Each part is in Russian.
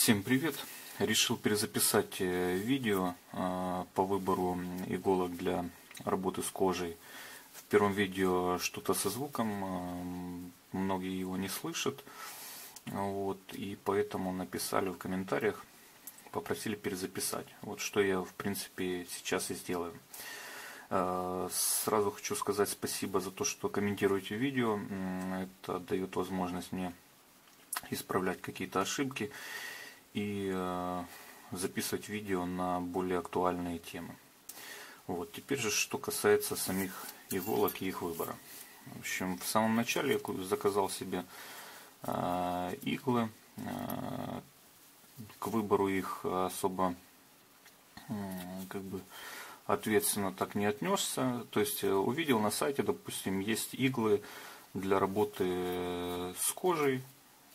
Всем привет! Решил перезаписать видео по выбору иголок для работы с кожей. В первом видео что-то со звуком, многие его не слышат, вот, и поэтому написали в комментариях, попросили перезаписать. Вот что я в принципе сейчас и сделаю. Сразу хочу сказать спасибо за то, что комментируете видео. Это дает возможность мне исправлять какие-то ошибки и записывать видео на более актуальные темы. Вот. Теперь же, что касается самих иголок и их выбора. В общем, в самом начале я заказал себе иглы. К выбору их особо ответственно так не отнесся. То есть увидел на сайте, допустим, есть иглы для работы с кожей,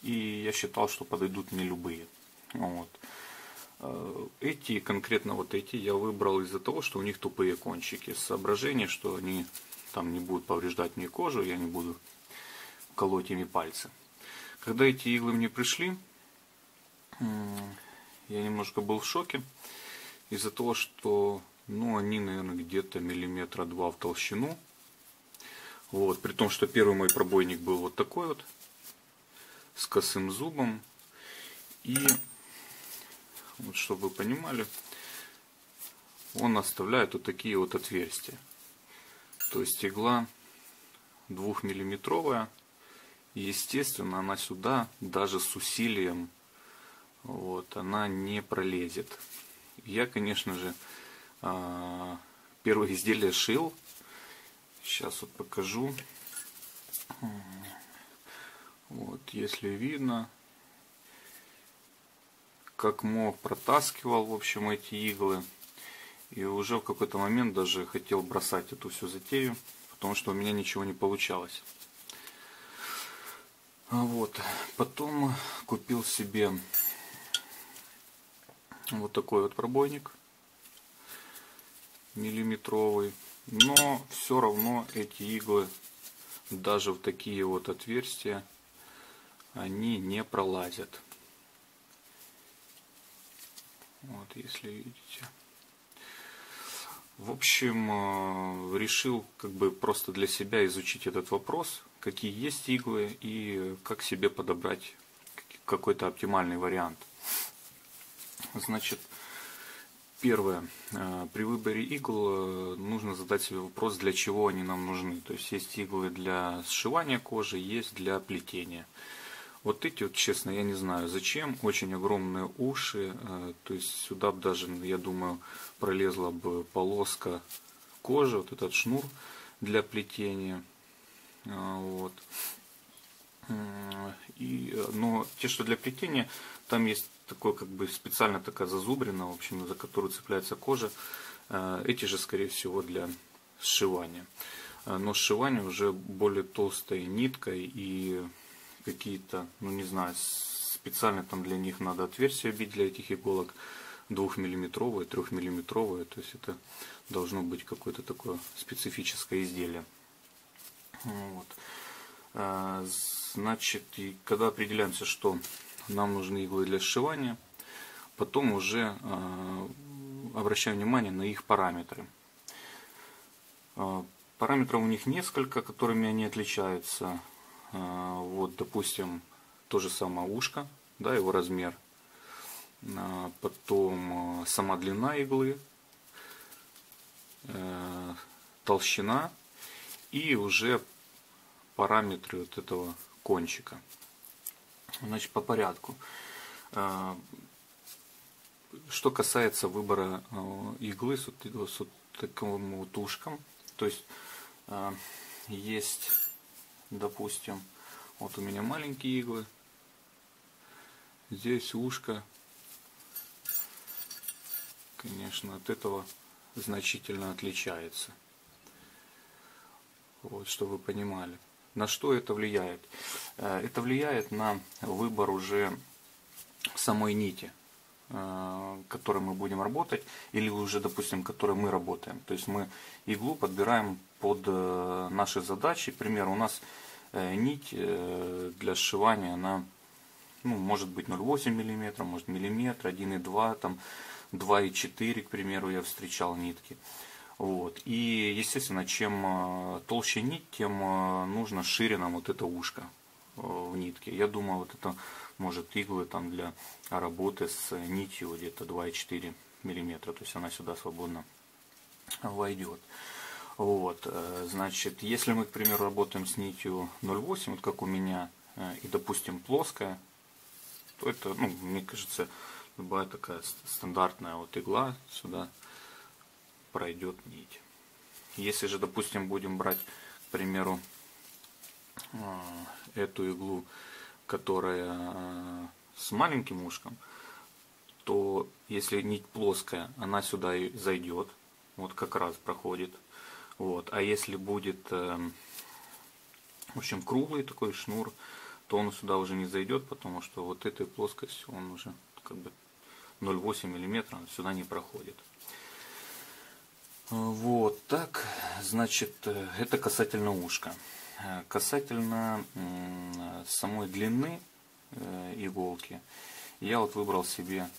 и я считал, что подойдут мне любые. Вот. Эти, конкретно вот эти, я выбрал из-за того, что у них тупые кончики. Соображение, что они там не будут повреждать мне кожу, я не буду колоть ими пальцы. Когда эти иглы мне пришли, я немножко был в шоке. Из-за того, что они, наверное, где-то миллиметра 2 в толщину. Вот. При том, что первый мой пробойник был вот такой вот, с косым зубом. И вот, чтобы вы понимали, он оставляет вот такие вот отверстия. То есть игла 2-миллиметровая. И естественно, она сюда даже с усилием она не пролезет. Я, конечно же, первое изделие шил. Сейчас вот покажу. Вот, если видно, как мог протаскивал, в общем, эти иглы. И уже в какой-то момент даже хотел бросать эту всю затею, потому что у меня ничего не получалось. Вот. Потом купил себе вот такой вот пробойник миллиметровый. Но все равно эти иглы, даже в такие вот отверстия, они не пролазят. Вот, если видите. В общем, решил просто для себя изучить этот вопрос, какие есть иглы и как себе подобрать какой-то оптимальный вариант. Значит, первое. При выборе игл нужно задать себе вопрос, для чего они нам нужны. То есть есть иглы для сшивания кожи, есть для плетения. Вот эти вот, честно, я не знаю зачем. Очень огромные уши. То есть сюда бы даже, я думаю, пролезла бы полоска кожи, вот этот шнур для плетения. Вот. Но те, что для плетения, там есть такой специально такая зазубрина, в общем, за которую цепляется кожа. Эти же, скорее всего, для сшивания. Но сшивание уже более толстой ниткой и какие-то, не знаю, специально там для них надо отверстия бить, для этих иголок 2-миллиметровые, 3-миллиметровые, то есть это должно быть какое-то такое специфическое изделие. Вот. Значит, и когда определяемся, что нам нужны иглы для сшивания, потом уже обращаем внимание на их параметры. Параметров у них несколько, которыми они отличаются. Вот, допустим, то же самое ушко, да, его размер, потом сама длина иглы, толщина и уже параметры вот этого кончика. Значит, по порядку. Что касается выбора иглы с вот таким вот ушком, то есть есть, допустим, вот у меня маленькие иглы, здесь ушко, конечно, от этого значительно отличается. Вот, чтобы вы понимали. На что это влияет? Это влияет на выбор уже самой нити, которой мы будем работать, или уже, допустим, которой мы работаем. То есть мы иглу подбираем под наши задачи. К примеру, у нас нить для сшивания, она ну, может быть 0,8 мм, может миллиметр, 1,2, там 2,4, к примеру, я встречал нитки. Вот. И, естественно, чем толще нить, тем нужно шире нам вот это ушко в нитке. Я думаю, вот это может иглы там для работы с нитью где-то 2,4 миллиметра. То есть она сюда свободно войдет. Вот. Значит, если мы, к примеру, работаем с нитью 0,8, вот как у меня, и, допустим, плоская, то это, ну, мне кажется, любая такая стандартная вот игла сюда пройдет нить. Если же, допустим, будем брать, к примеру, эту иглу, которая с маленьким ушком, то если нить плоская, она сюда и зайдет, вот как раз проходит. Вот. А если будет, в общем, круглый такой шнур, то он сюда уже не зайдет, потому что вот этой плоскостью он уже как бы 0,8 мм сюда не проходит. Вот так, значит, это касательно ушка. Касательно самой длины иголки, я вот выбрал себе,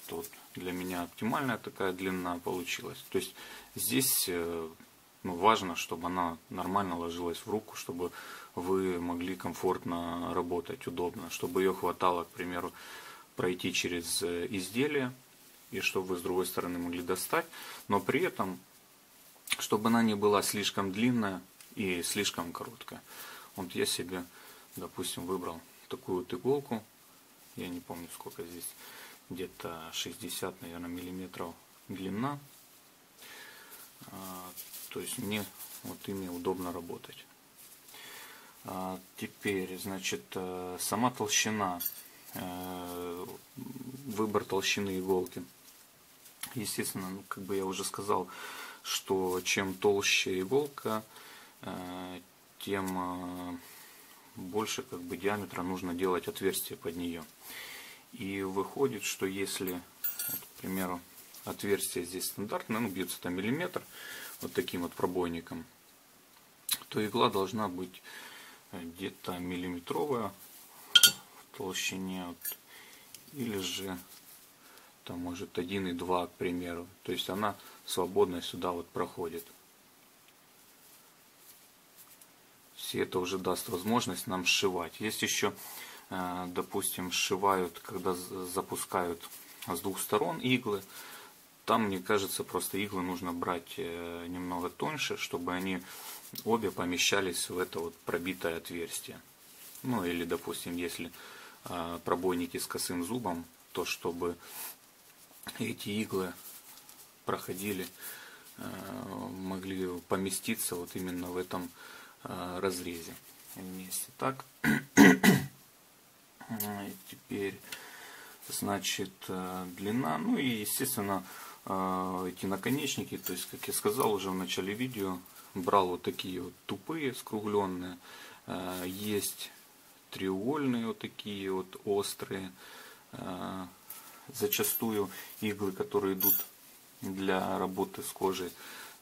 тут для меня оптимальная такая длина получилась. То есть здесь, ну, важно, чтобы она нормально ложилась в руку, чтобы вы могли комфортно работать, удобно, чтобы ее хватало, к примеру, пройти через изделие, и чтобы вы с другой стороны могли достать, но при этом, чтобы она не была слишком длинная и слишком короткая. Вот я себе, допустим, выбрал такую вот иголку, я не помню сколько здесь, где-то 60, наверное, миллиметров длина, то есть мне вот ими удобно работать. Теперь, значит, сама толщина, выбор толщины иголки. Естественно, ну, как бы я уже сказал, что чем толще иголка, тем больше как бы диаметра нужно делать отверстие под нее. И выходит, что если, вот, к примеру, отверстие здесь стандартное, ну, бьется там миллиметр, вот таким вот пробойником, то игла должна быть где-то миллиметровая в толщине, вот, или же там может 1,2, к примеру. То есть она свободно сюда вот проходит. И это уже даст возможность нам сшивать. Есть еще, допустим, сшивают, когда запускают с двух сторон иглы. Там, мне кажется, просто иглы нужно брать немного тоньше, чтобы они обе помещались в это вот пробитое отверстие. Ну или, допустим, если пробойники с косым зубом, то чтобы эти иглы проходили, могли поместиться вот именно в этом разрезе вместе. Так, теперь, значит, длина, ну и, естественно, эти наконечники, то есть, как я сказал уже в начале видео, брал вот такие вот тупые, скругленные, есть треугольные вот такие вот острые, зачастую иглы, которые идут для работы с кожей,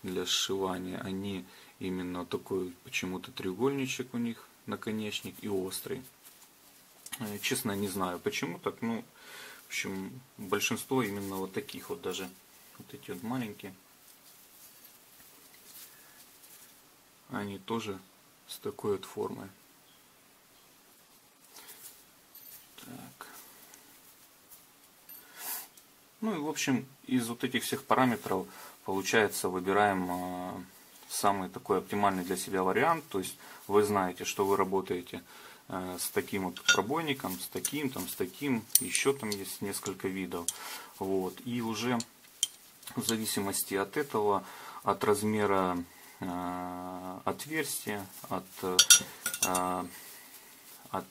для сшивания, они именно такой почему-то треугольничек у них, наконечник, и острый. Честно, не знаю почему так, ну, в общем, большинство именно вот таких вот, даже вот эти вот маленькие, они тоже с такой вот формой. Так. Ну и, в общем, из вот этих всех параметров, получается, выбираем самый такой оптимальный для себя вариант. То есть вы знаете, что вы работаете с таким вот пробойником, с таким, там, с таким, еще там есть несколько видов. Вот. И уже в зависимости от этого, от размера отверстия, от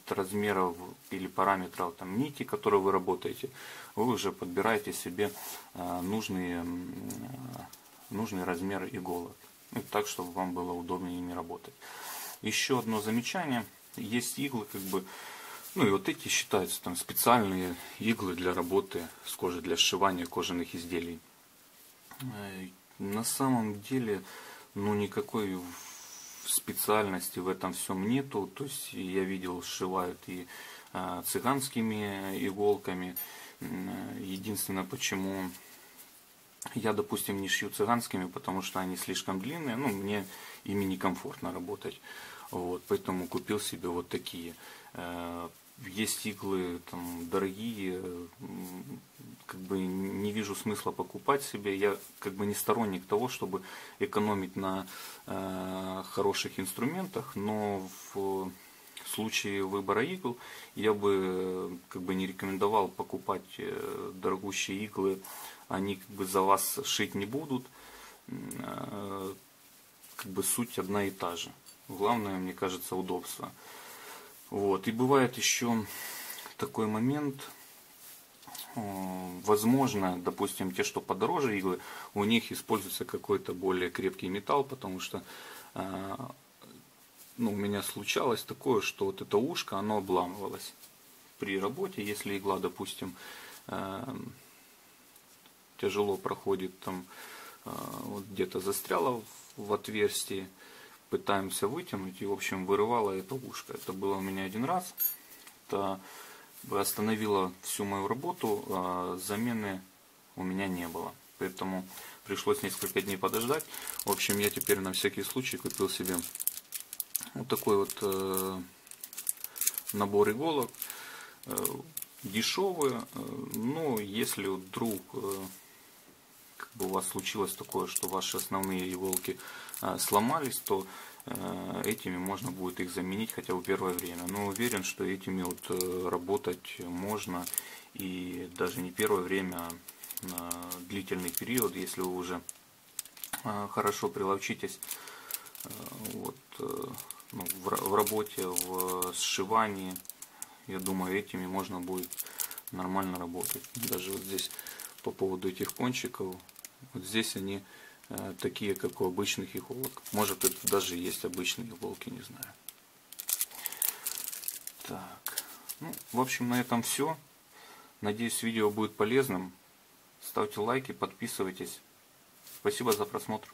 размеров или параметров там, нити, которые вы работаете, вы уже подбираете себе нужный размер иголок. Ну, так, чтобы вам было удобнее ими работать. Еще одно замечание. Есть иглы, как бы, ну и вот эти считаются там специальные иглы для работы с кожей, для сшивания кожаных изделий. На самом деле, ну, никакой специальности в этом всем нету. То есть я видел, сшивают и цыганскими иголками. Единственное, почему я, допустим, не шью цыганскими, потому что они слишком длинные, ну, мне ими некомфортно работать. Вот, поэтому купил себе вот такие. Есть иглы там дорогие, как бы не вижу смысла покупать себе. Я как бы не сторонник того, чтобы экономить на хороших инструментах, но в случае выбора игл я бы как бы не рекомендовал покупать дорогущие иглы. Они как бы за вас шить не будут. Как бы суть одна и та же. Главное, мне кажется, удобство. Вот. И бывает еще такой момент. Возможно, допустим, те, что подороже иглы, у них используется какой-то более крепкий металл, потому что у меня случалось такое, что вот это ушко, оно обламывалось при работе, если игла, допустим, тяжело проходит, там вот где-то застряла в отверстии, пытаемся вытянуть, и, в общем, вырывало это ушко. Это было у меня один раз. Это остановило всю мою работу, замены у меня не было. Поэтому пришлось несколько дней подождать. В общем, я теперь на всякий случай купил себе вот такой вот набор иголок. Дешевые, но если вдруг как бы у вас случилось такое, что ваши основные иголки сломались, то этими можно будет их заменить хотя бы первое время. Но уверен, что этими вот работать можно и даже не первое время, а на длительный период, если вы уже хорошо приловчитесь вот, в работе, в сшивании. Я думаю, этими можно будет нормально работать. Даже вот здесь по поводу этих кончиков, вот здесь они такие, как у обычных иголок. Может, это даже есть обычные иголки, не знаю. Так, в общем, на этом все. Надеюсь, видео будет полезным. Ставьте лайки, подписывайтесь. Спасибо за просмотр.